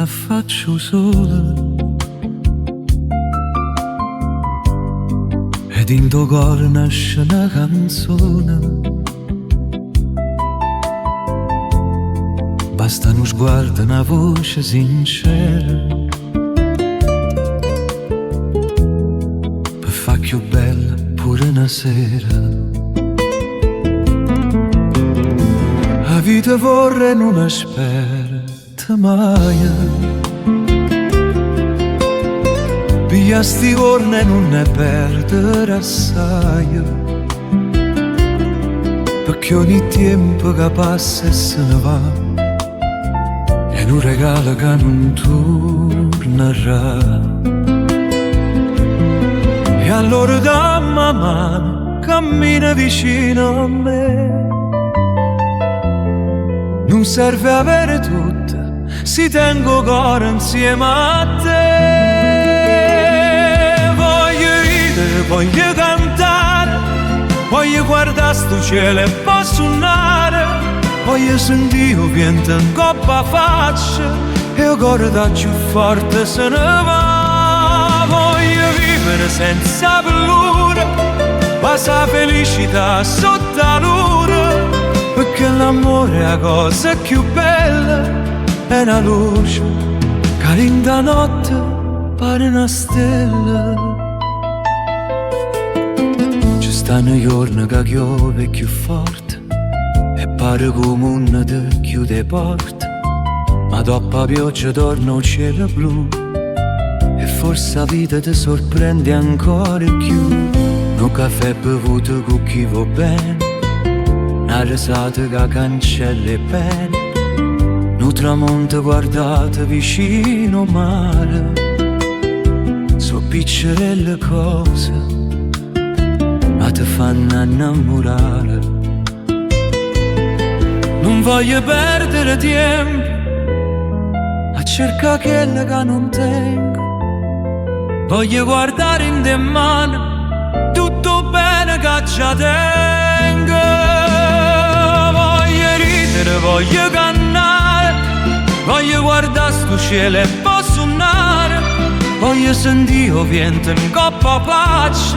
faccio sola ed in tuo cuore nasce una canzone. Basta uno sguardo, una voce sincera per fa più bella pure una sera. La vita vorrei non aspetta mai, piglia sti giorni e non ne perdere assai, perché ogni tempo che passa e se ne va è un regalo che non tornerà. E allora dammi la mano, cammina vicino a me. Non serve avere tutto, si tengo cuore insieme a te. Voglio ridere, voglio cantare, voglio guardare sto cielo e posso suonare, voglio sentire il vento in coppa faccia e il cuore da più forte se ne va. Voglio vivere senza paura, passa felicità sotto la luna, perché l'amore è la cosa più bella, è una luce che in da notte pare una stella. Ci stanno giorni che piove più forte e pare come una te chiude porte, ma dopo la pioggia torna il cielo blu e forse la vita ti sorprende ancora più. Un caffè bevuto con chi va bene, una risata che cancella le pene, un tramonto guardato vicino al mare. So piccole cose, ma ti fanno innamorare. Non voglio perdere tempo a cercare quella che non tengo. Voglio guardare in te mano tutto bene che già tengo. Voglio cantare, voglio guardare sto cielo e posso suonare, voglio sentire il vento in coppa pace,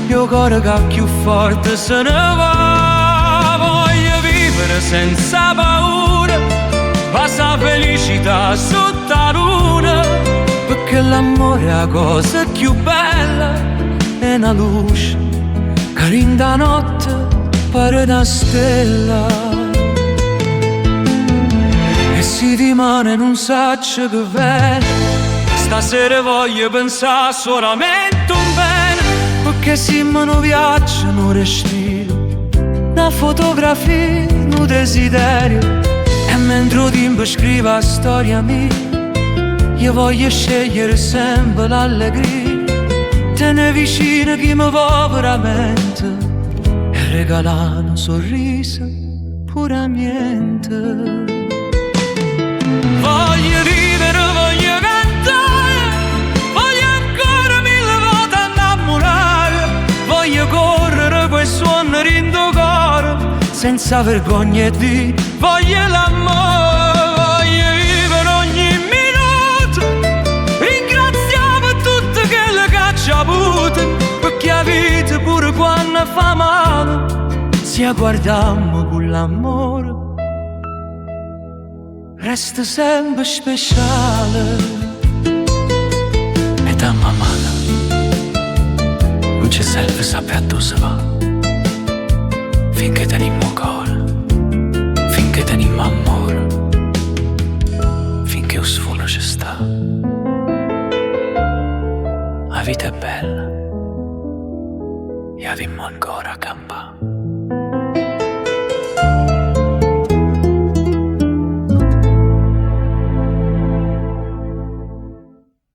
il cuore che più forte se ne va. Voglio vivere senza paura, passa felicità sotto la luna, perché l'amore è la cosa più bella, è una luce che in da notte pare una stella. Si rimane non saccio che bene, stasera voglio pensare solamente un bene, perché se me non viaggio non respiro, una fotografia, un desiderio, e mentre il tempo scrive la storia mia, io voglio scegliere sempre l'allegria, tenere vicino chi mi va veramente e regalare un sorriso puramente. Voglio ridere, voglio cantare, voglio ancora mille volte innamorare, voglio correre quel suono in tuo cuore, senza vergogna di voglio l'amore, voglio vivere ogni minuto, ringraziamo tutte quelle che ci ha avuto, perché la vita pure quando fa male, se guardiamo con l'amore, resta sempre speciale. E da mamma non ci serve sapere dove si va, finché teniamo cuore, finché teniamo amore, finché il suono ci sta. La vita è bella e abbiamo ancora a campare.